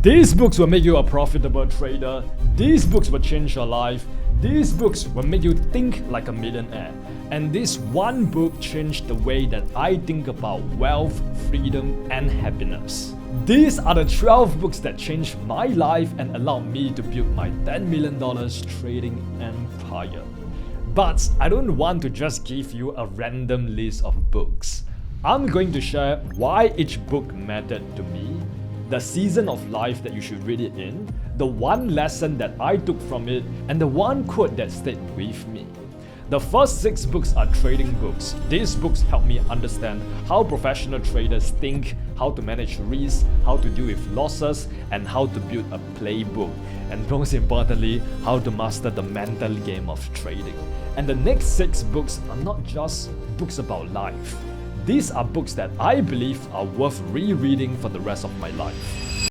These books will make you a profitable trader. These books will change your life. These books will make you think like a millionaire. And this one book changed the way that I think about wealth, freedom, and happiness. These are the 12 books that changed my life and allowed me to build my $10 million trading empire. But I don't want to just give you a random list of books. I'm going to share why each book mattered to me, the season of life that you should read it in, the one lesson that I took from it, and the one quote that stayed with me. The first 6 books are trading books. These books help me understand how professional traders think, how to manage risks, how to deal with losses, and how to build a playbook. And most importantly, how to master the mental game of trading. And the next 6 books are not just books about life. These are books that I believe are worth rereading for the rest of my life.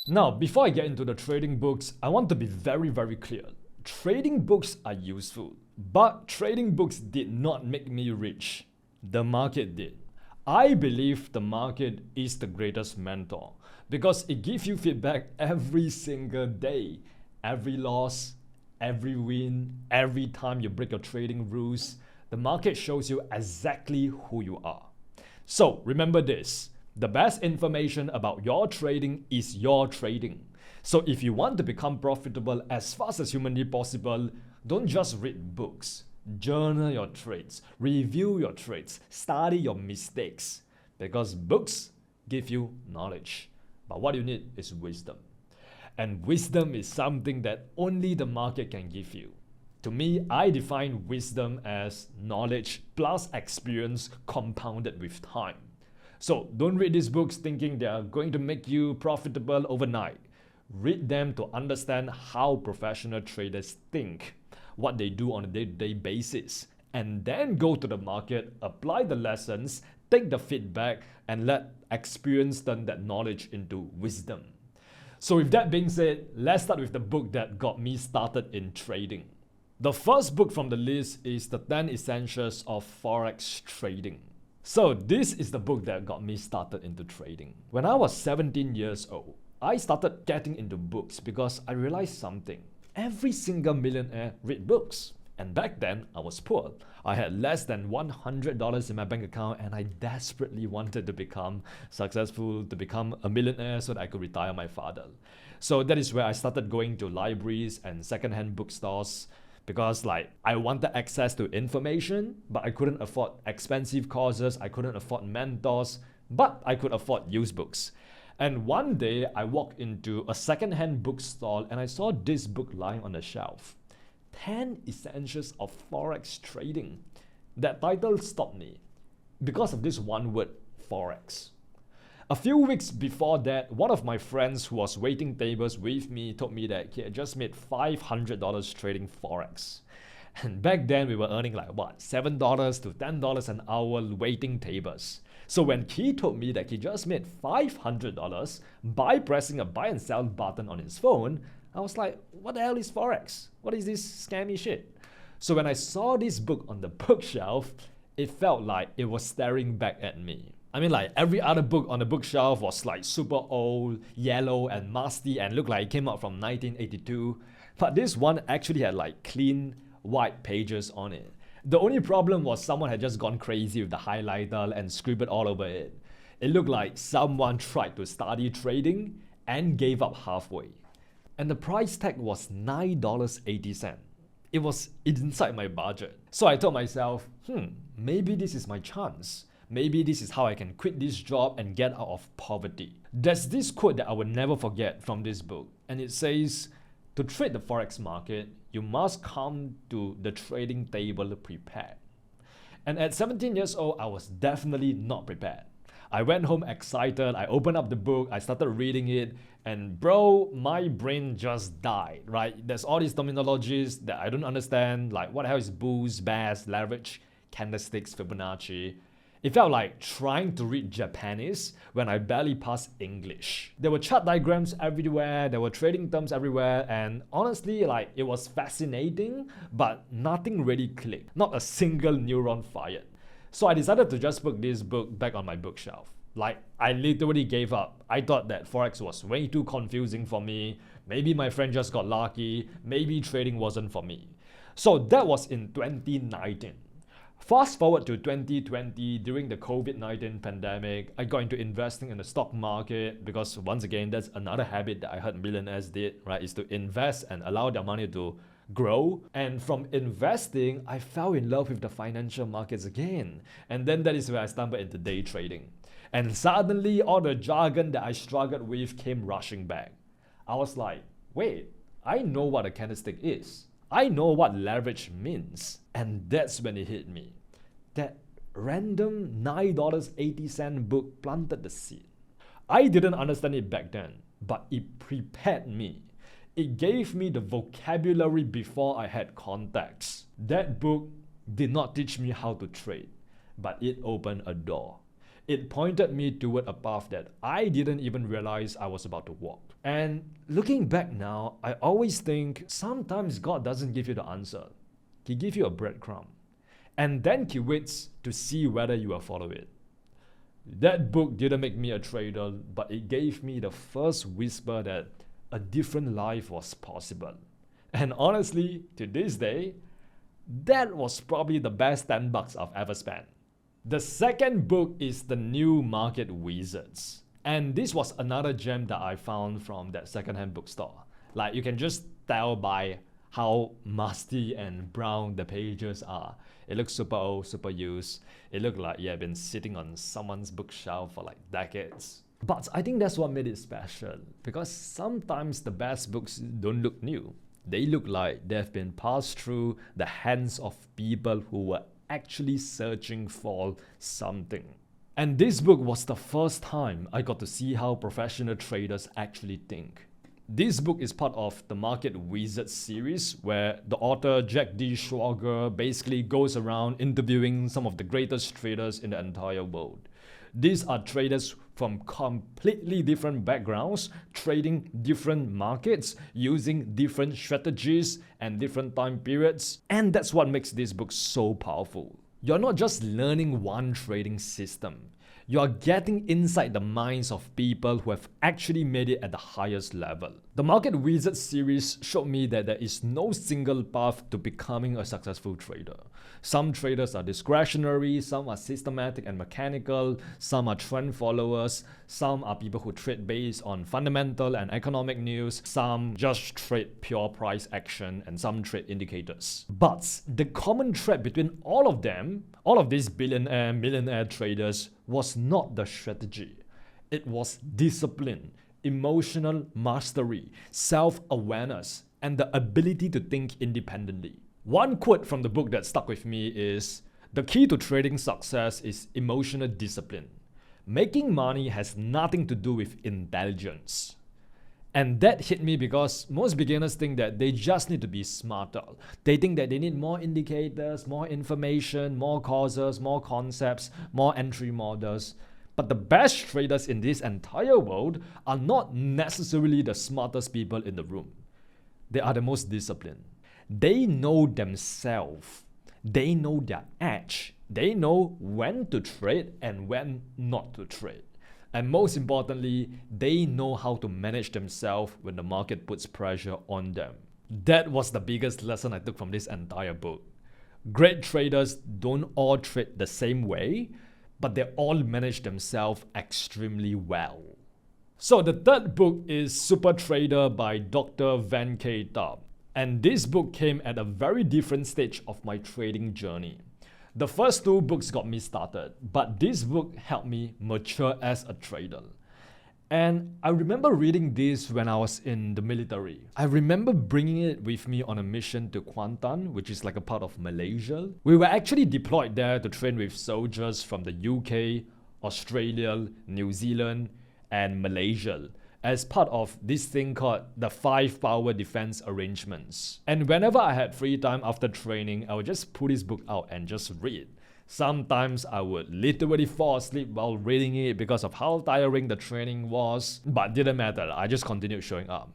Now, before I get into the trading books, I want to be very clear. Trading books are useful, but trading books did not make me rich. The market did. I believe the market is the greatest mentor because it gives you feedback every single day. Every loss, every win, every time you break your trading rules, the market shows you exactly who you are. So remember this, the best information about your trading is your trading. So if you want to become profitable as fast as humanly possible, don't just read books. Journal your trades, review your trades, study your mistakes. Because books give you knowledge, but what you need is wisdom. And wisdom is something that only the market can give you. To me, I define wisdom as knowledge plus experience compounded with time. So don't read these books thinking they are going to make you profitable overnight. Read them to understand how professional traders think, what they do on a day-to-day basis, and then go to the market, apply the lessons, take the feedback, and let experience turn that knowledge into wisdom. So with that being said, let's start with the book that got me started in trading. The first book from the list is The 10 Essentials of Forex Trading. So this is the book that got me started into trading. When I was 17 years old, I started getting into books because I realized something. Every single millionaire read books. And back then, I was poor. I had less than $100 in my bank account and I desperately wanted to become successful, to become a millionaire so that I could retire my father. So that is where I started going to libraries and secondhand bookstores because I wanted access to information, but I couldn't afford expensive courses, I couldn't afford mentors, but I could afford used books. And one day, I walked into a secondhand bookstore and I saw this book lying on the shelf. 10 Essentials of Forex Trading. That title stopped me because of this one word, Forex. A few weeks before that, one of my friends who was waiting tables with me told me that he had just made $500 trading Forex. And back then, we were earning $7 to $10 an hour waiting tables. So when he told me that he just made $500 by pressing a buy and sell button on his phone, I was like, what the hell is Forex? What is this scammy shit? So when I saw this book on the bookshelf, it felt like it was staring back at me. I mean, every other book on the bookshelf was super old, yellow and musty and looked like it came out from 1982. But this one actually had clean white pages on it. The only problem was someone had just gone crazy with the highlighter and scribbled all over it. It looked like someone tried to study trading and gave up halfway. And the price tag was $9.80. It was inside my budget. So I told myself, maybe this is my chance. Maybe this is how I can quit this job and get out of poverty. There's this quote that I will never forget from this book. And it says, to trade the Forex market, you must come to the trading table prepared. And at 17 years old, I was definitely not prepared. I went home excited, I opened up the book, I started reading it, and bro, my brain just died, right? There's all these terminologies that I don't understand, what the hell is bulls, bears, leverage, candlesticks, Fibonacci. It felt like trying to read Japanese when I barely passed English. There were chart diagrams everywhere, there were trading terms everywhere, and honestly, it was fascinating, but nothing really clicked. Not a single neuron fired. So I decided to just put this book back on my bookshelf. Like, I literally gave up. I thought that Forex was way too confusing for me. Maybe my friend just got lucky. Maybe trading wasn't for me. So that was in 2019. Fast forward to 2020, during the COVID-19 pandemic, I got into investing in the stock market because, once again, that's another habit that I heard millionaires did, right? Is to invest and allow their money to grow. And from investing, I fell in love with the financial markets again. And then that is where I stumbled into day trading. And suddenly, all the jargon that I struggled with came rushing back. I was like, wait, I know what a candlestick is. I know what leverage means. And that's when it hit me. That random $9.80 book planted the seed. I didn't understand it back then, but it prepared me. It gave me the vocabulary before I had context. That book did not teach me how to trade, but it opened a door. It pointed me toward a path that I didn't even realize I was about to walk. And looking back now, I always think sometimes God doesn't give you the answer. He gives you a breadcrumb. And then He waits to see whether you will follow it. That book didn't make me a trader, but it gave me the first whisper that a different life was possible. And honestly, to this day, that was probably the best $10 I've ever spent. The second book is The New Market Wizards. And this was another gem that I found from that secondhand bookstore. Like, you can just tell by how musty and brown the pages are. It looks super old, super used. It looked like it had been sitting on someone's bookshelf for like decades. But I think that's what made it special, because sometimes the best books don't look new. They look like they've been passed through the hands of people who were actually searching for something. And this book was the first time I got to see how professional traders actually think. This book is part of the Market Wizards series, where the author Jack D. Schwager basically goes around interviewing some of the greatest traders in the entire world. These are traders from completely different backgrounds, trading different markets, using different strategies and different time periods. And that's what makes this book so powerful. You're not just learning one trading system. You're getting inside the minds of people who have actually made it at the highest level. The Market Wizards series showed me that there is no single path to becoming a successful trader. Some traders are discretionary, some are systematic and mechanical, some are trend followers, some are people who trade based on fundamental and economic news, some just trade pure price action, and some trade indicators. But the common thread between all of them, all of these billionaire, millionaire traders, was not the strategy. It was discipline, emotional mastery, self-awareness, and the ability to think independently. One quote from the book that stuck with me is, "The key to trading success is emotional discipline. Making money has nothing to do with intelligence." And that hit me because most beginners think that they just need to be smarter. They think that they need more indicators, more information, more causes, more concepts, more entry models. But the best traders in this entire world are not necessarily the smartest people in the room. They are the most disciplined. They know themselves. They know their edge. They know when to trade and when not to trade. And most importantly, they know how to manage themselves when the market puts pressure on them. That was the biggest lesson I took from this entire book. Great traders don't all trade the same way, but they all manage themselves extremely well. So the third book is Super Trader by Dr. Van K. Taub. And this book came at a very different stage of my trading journey. The first two books got me started, but this book helped me mature as a trader. And I remember reading this when I was in the military. I remember bringing it with me on a mission to Kuantan, which is like a part of Malaysia. We were actually deployed there to train with soldiers from the UK, Australia, New Zealand, and Malaysia, as part of this thing called the 5 Power Defense Arrangements. And whenever I had free time after training, I would just pull this book out and just read. Sometimes I would literally fall asleep while reading it because of how tiring the training was, but didn't matter, I just continued showing up.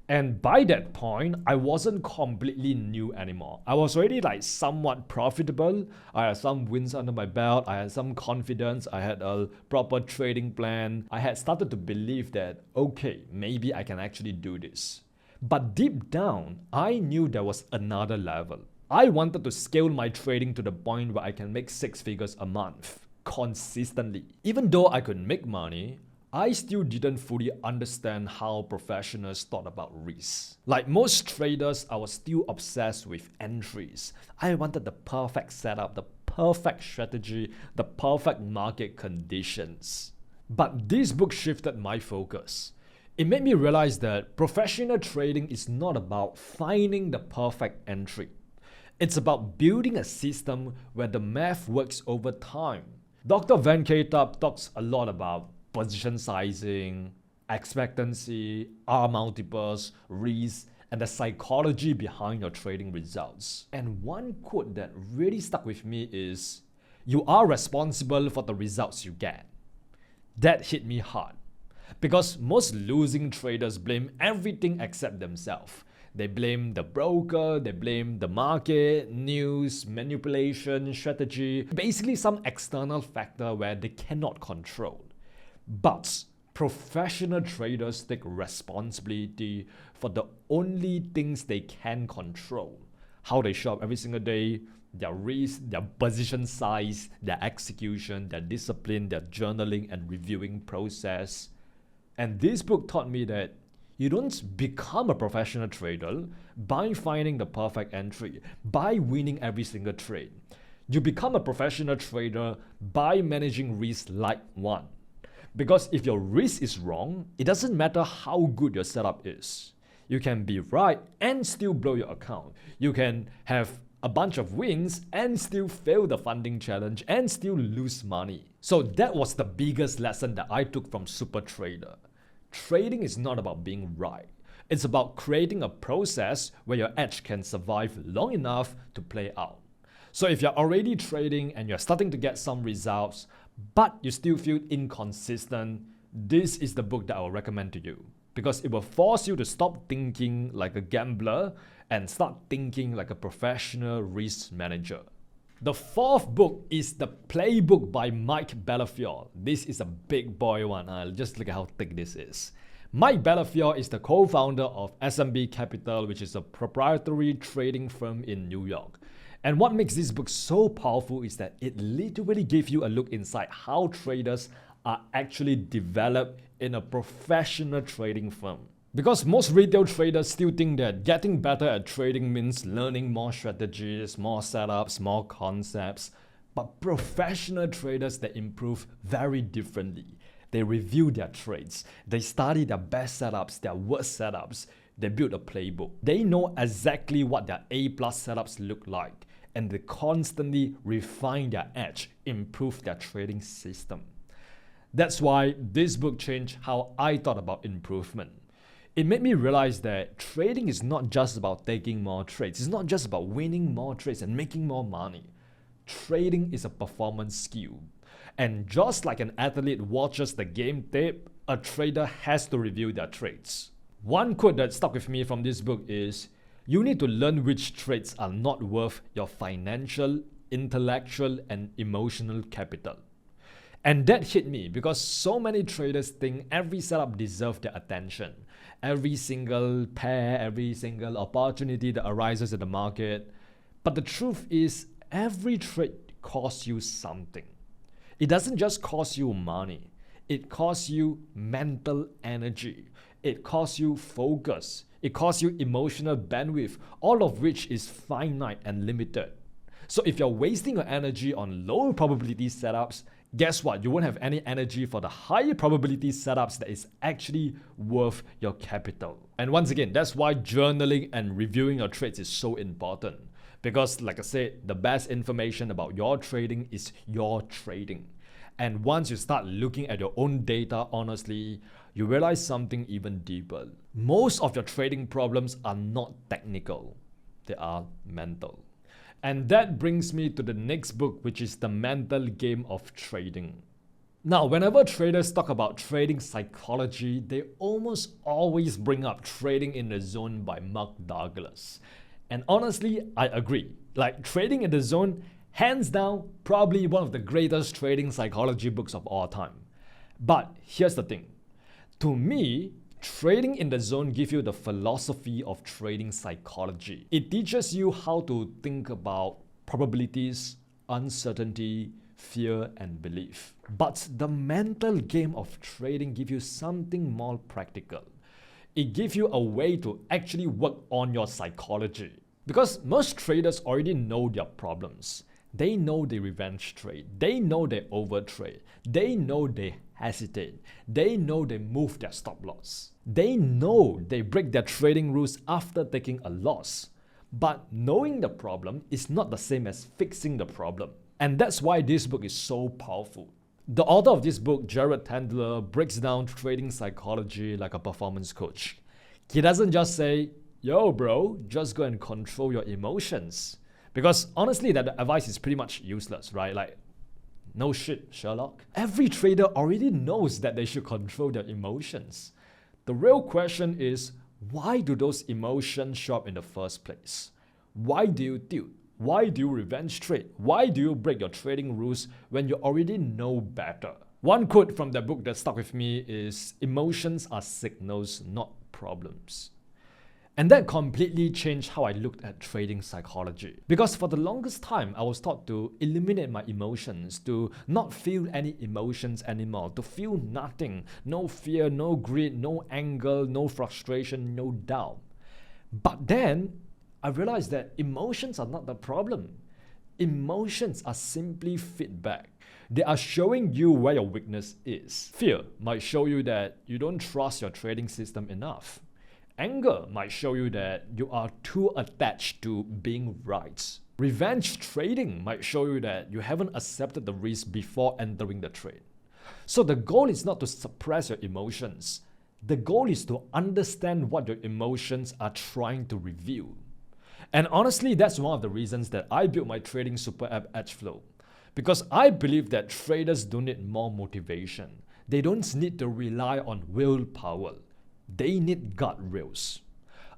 And by that point, I wasn't completely new anymore. I was already like somewhat profitable. I had some wins under my belt. I had some confidence. I had a proper trading plan. I had started to believe that, okay, maybe I can actually do this. But deep down, I knew there was another level. I wanted to scale my trading to the point where I can make 6 figures a month consistently. Even though I could make money, I still didn't fully understand how professionals thought about risk. Like most traders, I was still obsessed with entries. I wanted the perfect setup, the perfect strategy, the perfect market conditions. But this book shifted my focus. It made me realize that professional trading is not about finding the perfect entry. It's about building a system where the math works over time. Dr. Van Ketap talks a lot about position sizing, expectancy, R multiples, risk, and the psychology behind your trading results. And one quote that really stuck with me is, "You are responsible for the results you get." That hit me hard. Because most losing traders blame everything except themselves. They blame the broker, they blame the market, news, manipulation, strategy, basically some external factor where they cannot control. But professional traders take responsibility for the only things they can control. How they show up every single day, their risk, their position size, their execution, their discipline, their journaling and reviewing process. And this book taught me that you don't become a professional trader by finding the perfect entry, by winning every single trade. You become a professional trader by managing risk like one. Because if your risk is wrong, it doesn't matter how good your setup is. You can be right and still blow your account. You can have a bunch of wins and still fail the funding challenge and still lose money. So that was the biggest lesson that I took from Super Trader. Trading is not about being right. It's about creating a process where your edge can survive long enough to play out. So if you're already trading and you're starting to get some results, but you still feel inconsistent, this is the book that I will recommend to you. Because it will force you to stop thinking like a gambler and start thinking like a professional risk manager. The fourth book is The Playbook by Mike Bellafiore. This is a big boy one. Just look at how thick this is. Mike Bellafiore is the co-founder of SMB Capital, which is a proprietary trading firm in New York. And what makes this book so powerful is that it literally gives you a look inside how traders are actually developed in a professional trading firm. Because most retail traders still think that getting better at trading means learning more strategies, more setups, more concepts. But professional traders, they improve very differently. They review their trades. They study their best setups, their worst setups. They build a playbook. They know exactly what their A-plus setups look like. And they constantly refine their edge, improve their trading system. That's why this book changed how I thought about improvement. It made me realize that trading is not just about taking more trades. It's not just about winning more trades and making more money. Trading is a performance skill. And just like an athlete watches the game tape, a trader has to review their trades. One quote that stuck with me from this book is, "You need to learn which trades are not worth your financial, intellectual, and emotional capital." And that hit me because so many traders think every setup deserves their attention. Every single pair, every single opportunity that arises in the market. But the truth is, every trade costs you something. It doesn't just cost you money. It costs you mental energy. It costs you focus. It costs you emotional bandwidth, all of which is finite and limited. So if you're wasting your energy on low probability setups, guess what? You won't have any energy for the higher probability setups that is actually worth your capital. And once again, that's why journaling and reviewing your trades is so important. Because like I said, the best information about your trading is your trading. And once you start looking at your own data honestly, you realize something even deeper. Most of your trading problems are not technical, they are mental. And that brings me to the next book, which is The Mental Game of Trading. Now, whenever traders talk about trading psychology, they almost always bring up Trading in the Zone by Mark Douglas. And honestly, I agree. Like, Trading in the Zone, hands down, probably one of the greatest trading psychology books of all time. But here's the thing. To me, Trading in the Zone gives you the philosophy of trading psychology. It teaches you how to think about probabilities, uncertainty, fear, and belief. But the mental game of trading gives you something more practical. It gives you a way to actually work on your psychology. Because most traders already know their problems. They know they revenge trade. They know they overtrade. They know they hesitate. They know they move their stop loss. They know they break their trading rules after taking a loss. But knowing the problem is not the same as fixing the problem. And that's why this book is so powerful. The author of this book, Jared Tendler, breaks down trading psychology like a performance coach. He doesn't just say, yo bro, just go and control your emotions. Because honestly, that advice is pretty much useless, right? Like, no shit, Sherlock. Every trader already knows that they should control their emotions. The real question is, why do those emotions show up in the first place? Why do you tilt? Why do you revenge trade? Why do you break your trading rules when you already know better? One quote from that book that stuck with me is, emotions are signals, not problems. And that completely changed how I looked at trading psychology. Because for the longest time, I was taught to eliminate my emotions, to not feel any emotions anymore, to feel nothing. No fear, no greed, no anger, no frustration, no doubt. But then, I realized that emotions are not the problem. Emotions are simply feedback. They are showing you where your weakness is. Fear might show you that you don't trust your trading system enough. Anger might show you that you are too attached to being right. Revenge trading might show you that you haven't accepted the risk before entering the trade. So the goal is not to suppress your emotions. The goal is to understand what your emotions are trying to reveal. And honestly, that's one of the reasons that I built my trading super app Edgeflow. Because I believe that traders don't need more motivation. They don't need to rely on willpower. They need guardrails.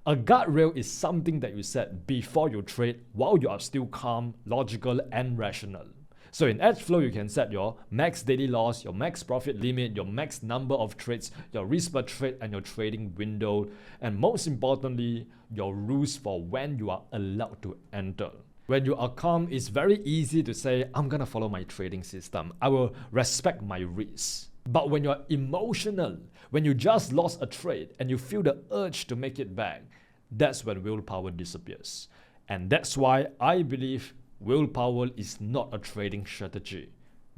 A guardrail is something that you set before you trade while you are still calm, logical, and rational. So in Edgeflow, you can set your max daily loss, your max profit limit, your max number of trades, your risk per trade, and your trading window, and most importantly, your rules for when you are allowed to enter. When you are calm, it's very easy to say, I'm gonna follow my trading system. I will respect my risks. But when you're emotional, when you just lost a trade and you feel the urge to make it back, that's when willpower disappears. And that's why I believe willpower is not a trading strategy.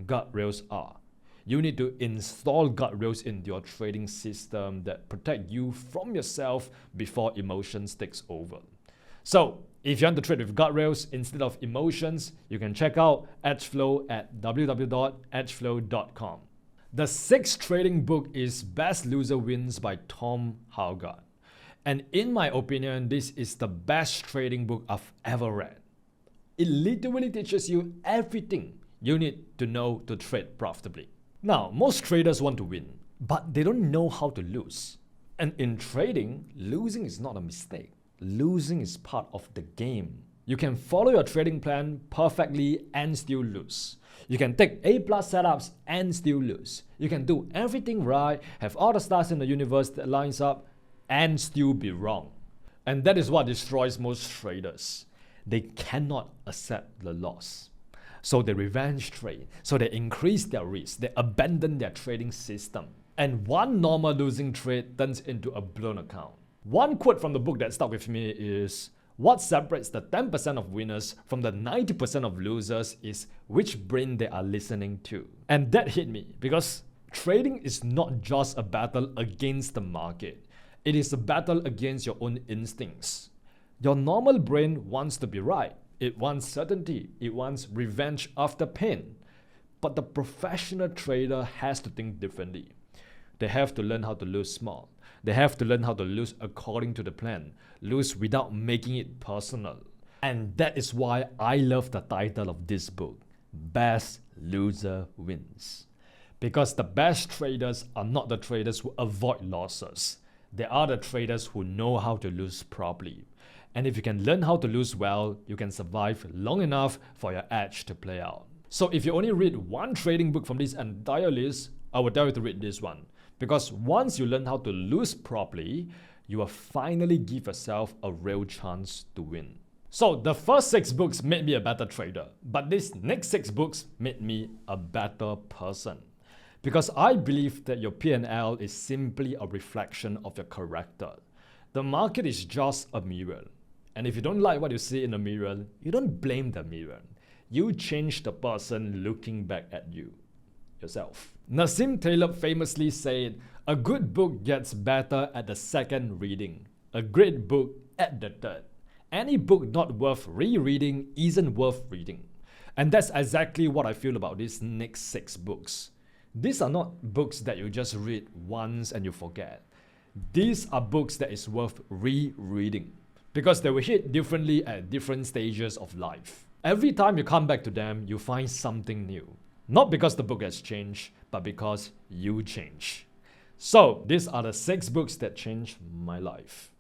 Guardrails are. You need to install guardrails into your trading system that protect you from yourself before emotions takes over. So, if you want to trade with guardrails instead of emotions, you can check out Edgeflow at www.edgeflow.com. The sixth trading book is Best Loser Wins by Tom Howgard. And in my opinion, this is the best trading book I've ever read. It literally teaches you everything you need to know to trade profitably. Now, most traders want to win, but they don't know how to lose. And in trading, losing is not a mistake. Losing is part of the game. You can follow your trading plan perfectly and still lose. You can take A+ setups and still lose. You can do everything right, have all the stars in the universe that lines up, and still be wrong. And that is what destroys most traders. They cannot accept the loss. So they revenge trade. So they increase their risk. They abandon their trading system. And one normal losing trade turns into a blown account. One quote from the book that stuck with me is, what separates the 10% of winners from the 90% of losers is which brain they are listening to. And that hit me because trading is not just a battle against the market. It is a battle against your own instincts. Your normal brain wants to be right. It wants certainty. It wants revenge after pain. But the professional trader has to think differently. They have to learn how to lose small. They have to learn how to lose according to the plan. Lose without making it personal. And that is why I love the title of this book, Best Loser Wins. Because the best traders are not the traders who avoid losses. They are the traders who know how to lose properly. And if you can learn how to lose well, you can survive long enough for your edge to play out. So if you only read one trading book from this entire list, I would tell you to read this one. Because once you learn how to lose properly, you will finally give yourself a real chance to win. So the first 6 books made me a better trader, but these next 6 books made me a better person. Because I believe that your P&L is simply a reflection of your character. The market is just a mirror. And if you don't like what you see in the mirror, you don't blame the mirror. You change the person looking back at you, yourself. Nassim Taleb famously said, "A good book gets better at the second reading. A great book at the third. Any book not worth rereading isn't worth reading." And that's exactly what I feel about these next 6 books. These are not books that you just read once and you forget. These are books that is worth rereading because they will hit differently at different stages of life. Every time you come back to them, you find something new. Not because the book has changed, but because you change. So these are the 6 books that changed my life.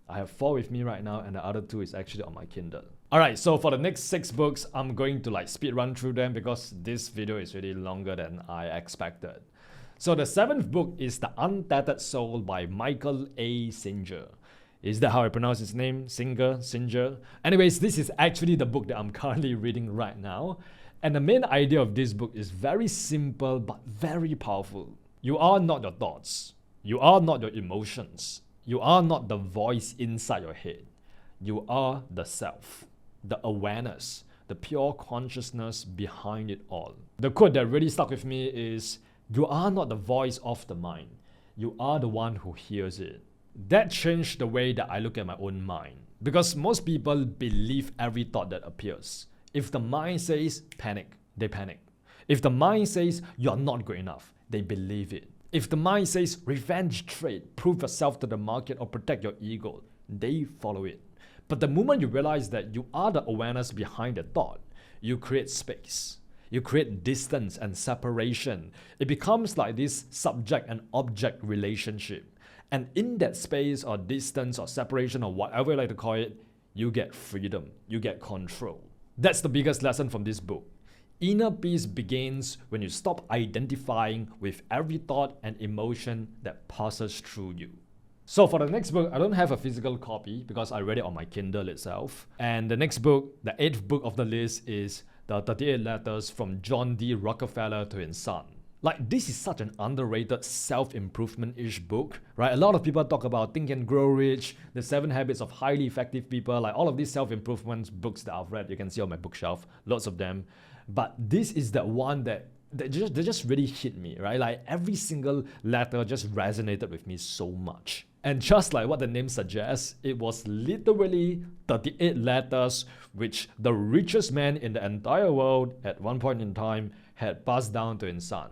I have 4 with me right now, and the other 2 is actually on my Kindle. Alright, so for the next 6 books, I'm going to speed run through them because this video is really longer than I expected. So the 7th book is The Untethered Soul by Michael A. Singer. Is that how I pronounce his name? Singer? Anyways, this is actually the book that I'm currently reading right now. And the main idea of this book is very simple but very powerful. You are not your thoughts. You are not your emotions. You are not the voice inside your head. You are the self, the awareness, the pure consciousness behind it all. The quote that really stuck with me is, "You are not the voice of the mind. You are the one who hears it." That changed the way that I look at my own mind. Because most people believe every thought that appears. If the mind says panic, they panic. If the mind says you're not good enough, they believe it. If the mind says revenge trade, prove yourself to the market or protect your ego, they follow it. But the moment you realize that you are the awareness behind the thought, you create space. You create distance and separation. It becomes like this subject and object relationship. And in that space or distance or separation or whatever you like to call it, you get freedom, you get control. That's the biggest lesson from this book. Inner peace begins when you stop identifying with every thought and emotion that passes through you. So for the next book, I don't have a physical copy because I read it on my Kindle itself. And the next book, the 8th book of the list, is The 38 Letters from John D. Rockefeller to His Son. This is such an underrated self-improvement-ish book, right? A lot of people talk about Think and Grow Rich, The 7 Habits of Highly Effective People, all of these self-improvement books that I've read, you can see on my bookshelf, lots of them. But this is the one that they just really hit me, right? Every single letter just resonated with me so much. And just like what the name suggests, it was literally 38 letters which the richest man in the entire world at one point in time had passed down to his son.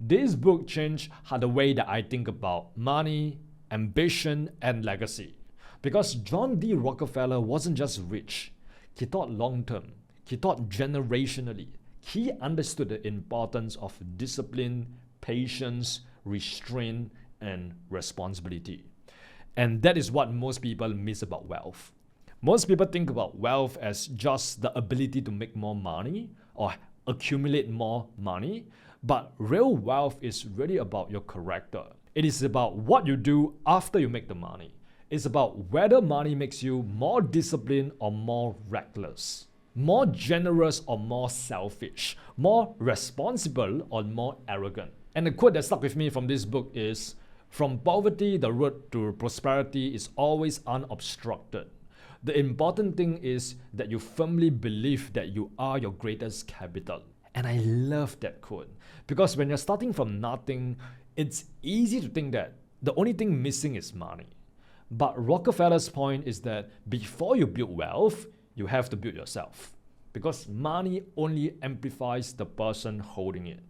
This book changed the way that I think about money, ambition, and legacy. Because John D. Rockefeller wasn't just rich. He thought long-term. He thought generationally. He understood the importance of discipline, patience, restraint, and responsibility. And that is what most people miss about wealth. Most people think about wealth as just the ability to make more money or accumulate more money. But real wealth is really about your character. It is about what you do after you make the money. It's about whether money makes you more disciplined or more reckless, more generous or more selfish, more responsible or more arrogant. And the quote that stuck with me from this book is, "From poverty, the road to prosperity is always unobstructed. The important thing is that you firmly believe that you are your greatest capital." And I love that quote because when you're starting from nothing, it's easy to think that the only thing missing is money. But Rockefeller's point is that before you build wealth, you have to build yourself because money only amplifies the person holding it.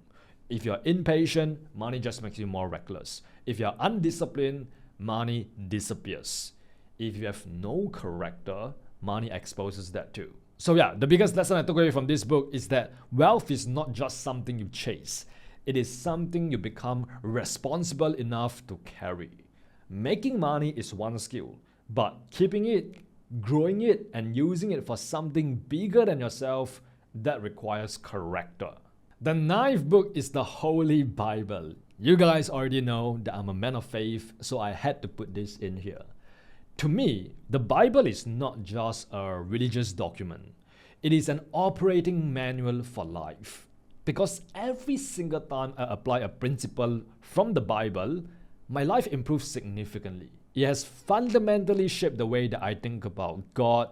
If you're impatient, money just makes you more reckless. If you're undisciplined, money disappears. If you have no character, money exposes that too. So yeah, the biggest lesson I took away from this book is that wealth is not just something you chase. It is something you become responsible enough to carry. Making money is one skill, but keeping it, growing it, and using it for something bigger than yourself, that requires character. The ninth book is the Holy Bible. You guys already know that I'm a man of faith, so I had to put this in here. To me, the Bible is not just a religious document. It is an operating manual for life. Because every single time I apply a principle from the Bible, my life improves significantly. It has fundamentally shaped the way that I think about God,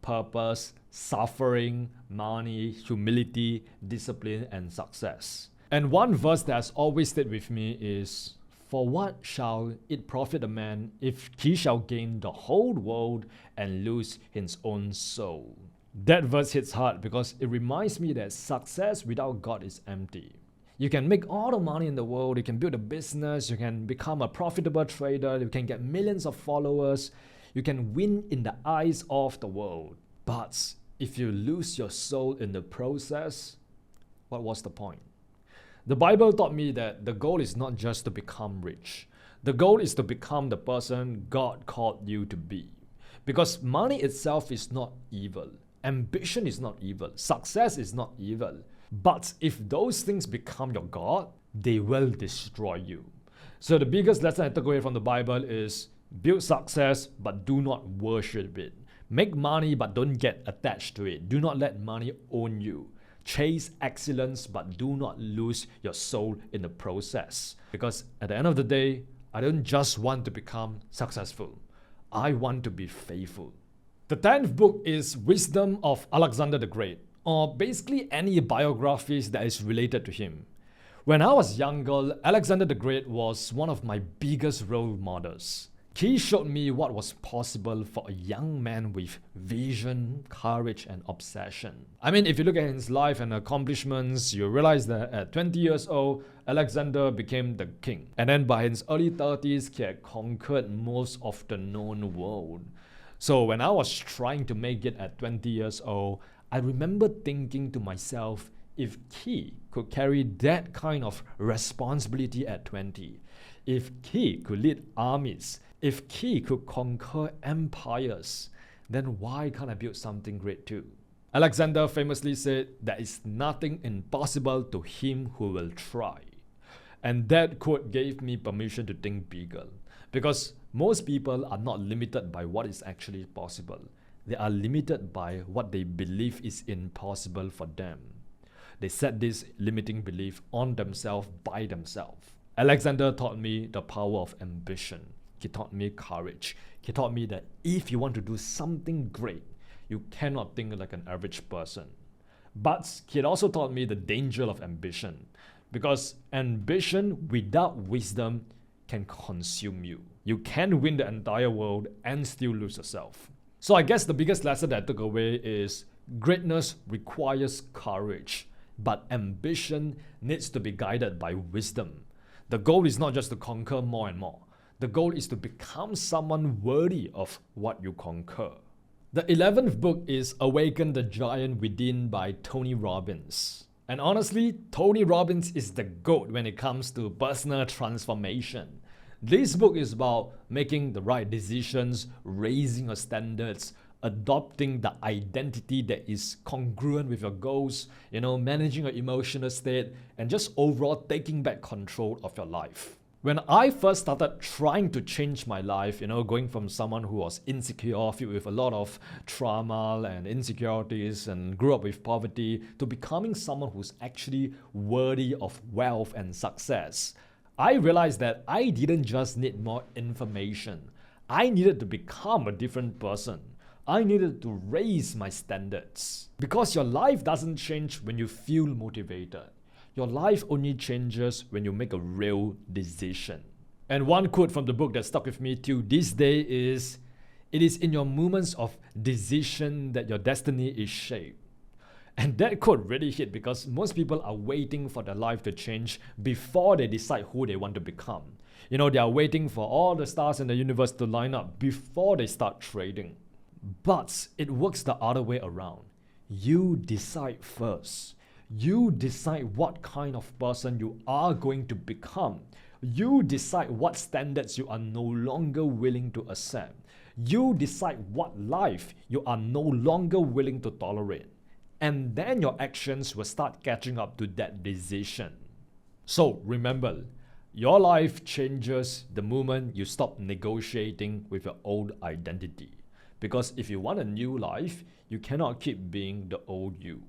purpose, suffering, money, humility, discipline, and success. And one verse that has always stayed with me is, "For what shall it profit a man if he shall gain the whole world and lose his own soul?" That verse hits hard because it reminds me that success without God is empty. You can make all the money in the world, you can build a business, you can become a profitable trader, you can get millions of followers, you can win in the eyes of the world. But if you lose your soul in the process, what was the point? The Bible taught me that the goal is not just to become rich. The goal is to become the person God called you to be. Because money itself is not evil. Ambition is not evil. Success is not evil. But if those things become your God, they will destroy you. So the biggest lesson I took away from the Bible is build success, but do not worship it. Make money, but don't get attached to it. Do not let money own you. Chase excellence, but do not lose your soul in the process. Because at the end of the day, I don't just want to become successful. I want to be faithful. The 10th book is Wisdom of Alexander the Great, or basically any biographies that is related to him. When I was younger, Alexander the Great was one of my biggest role models. He showed me what was possible for a young man with vision, courage, and obsession. I mean, if you look at his life and accomplishments, you realize that at 20 years old, Alexander became the king. And then by his early 30s, he had conquered most of the known world. So when I was trying to make it at 20 years old, I remember thinking to myself, if he could carry that kind of responsibility at 20, if he could lead armies, if he could conquer empires, then why can't I build something great too? Alexander famously said, "There is nothing impossible to him who will try." And that quote gave me permission to think bigger. Because most people are not limited by what is actually possible. They are limited by what they believe is impossible for them. They set this limiting belief on themselves by themselves. Alexander taught me the power of ambition. He taught me courage. He taught me that if you want to do something great, you cannot think like an average person. But he had also taught me the danger of ambition. Because ambition without wisdom can consume you. You can win the entire world and still lose yourself. So I guess the biggest lesson that I took away is greatness requires courage, but ambition needs to be guided by wisdom. The goal is not just to conquer more and more. The goal is to become someone worthy of what you conquer. The 11th book is Awaken the Giant Within by Tony Robbins. And honestly, Tony Robbins is the GOAT when it comes to personal transformation. This book is about making the right decisions, raising your standards, adopting the identity that is congruent with your goals, managing your emotional state, and just overall taking back control of your life. When I first started trying to change my life, going from someone who was insecure, filled with a lot of trauma and insecurities and grew up with poverty, to becoming someone who's actually worthy of wealth and success, I realized that I didn't just need more information. I needed to become a different person. I needed to raise my standards. Because your life doesn't change when you feel motivated. Your life only changes when you make a real decision. And one quote from the book that stuck with me till this day is, "It is in your moments of decision that your destiny is shaped." And that quote really hit because most people are waiting for their life to change before they decide who they want to become. They are waiting for all the stars in the universe to line up before they start trading. But it works the other way around. You decide first. You decide what kind of person you are going to become. You decide what standards you are no longer willing to accept. You decide what life you are no longer willing to tolerate. And then your actions will start catching up to that decision. So remember, your life changes the moment you stop negotiating with your old identity. Because if you want a new life, you cannot keep being the old you.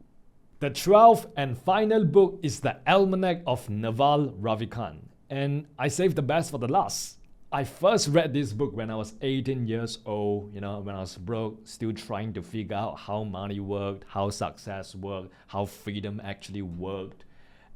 The 12th and final book is The Almanac of Naval Ravikant. And I saved the best for the last. I first read this book when I was 18 years old, when I was broke, still trying to figure out how money worked, how success worked, how freedom actually worked.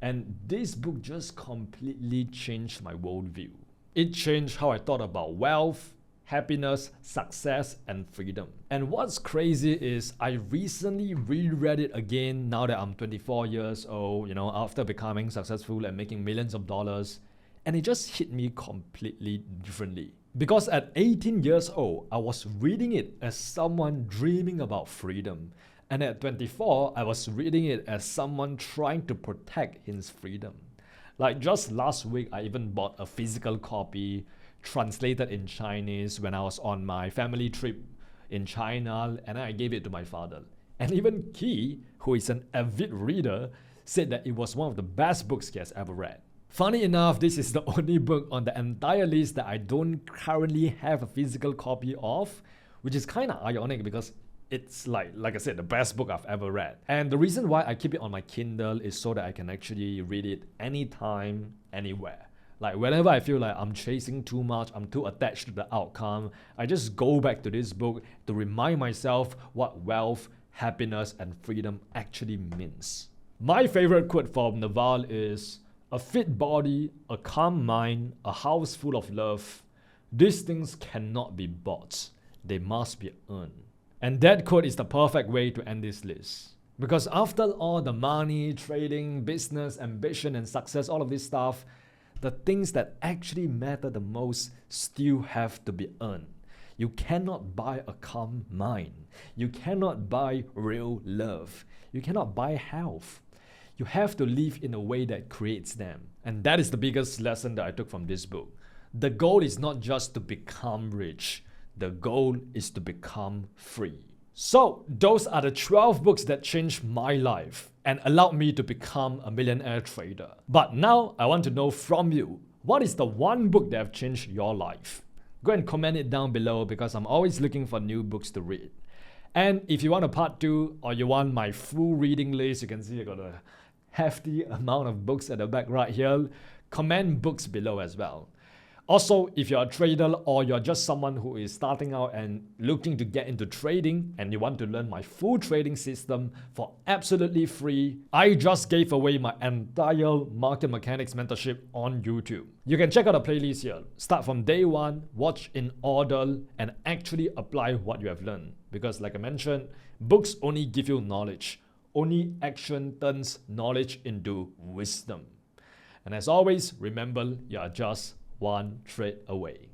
And this book just completely changed my worldview. It changed how I thought about wealth, happiness, success, and freedom. And what's crazy is I recently reread it again now that I'm 24 years old, after becoming successful and making millions of dollars. And it just hit me completely differently. Because at 18 years old, I was reading it as someone dreaming about freedom. And at 24, I was reading it as someone trying to protect his freedom. Like just last week, I even bought a physical copy translated in Chinese when I was on my family trip in China, and I gave it to my father. And even Key, who is an avid reader, said that it was one of the best books he has ever read. Funny enough, this is the only book on the entire list that I don't currently have a physical copy of, which is kind of ironic because it's like I said, the best book I've ever read. And the reason why I keep it on my Kindle is so that I can actually read it anytime, anywhere. Like whenever I feel like I'm chasing too much, I'm too attached to the outcome, I just go back to this book to remind myself what wealth, happiness, and freedom actually means. My favorite quote from Naval is, "A fit body, a calm mind, a house full of love. These things cannot be bought. They must be earned." And that quote is the perfect way to end this list. Because after all the money, trading, business, ambition, and success, all of this stuff, the things that actually matter the most still have to be earned. You cannot buy a calm mind. You cannot buy real love. You cannot buy health. You have to live in a way that creates them. And that is the biggest lesson that I took from this book. The goal is not just to become rich. The goal is to become free. So, those are the 12 books that changed my life and allowed me to become a millionaire trader. But now, I want to know from you, what is the one book that have changed your life? Go and comment it down below because I'm always looking for new books to read. And if you want a part 2 or you want my full reading list, you can see I got a hefty amount of books at the back right here. Comment books below as well. Also, if you're a trader or you're just someone who is starting out and looking to get into trading and you want to learn my full trading system for absolutely free, I just gave away my entire market mechanics mentorship on YouTube. You can check out the playlist here. Start from day 1, watch in order, and actually apply what you have learned. Because like I mentioned, books only give you knowledge. Only action turns knowledge into wisdom. And as always, remember, you are just one trade away.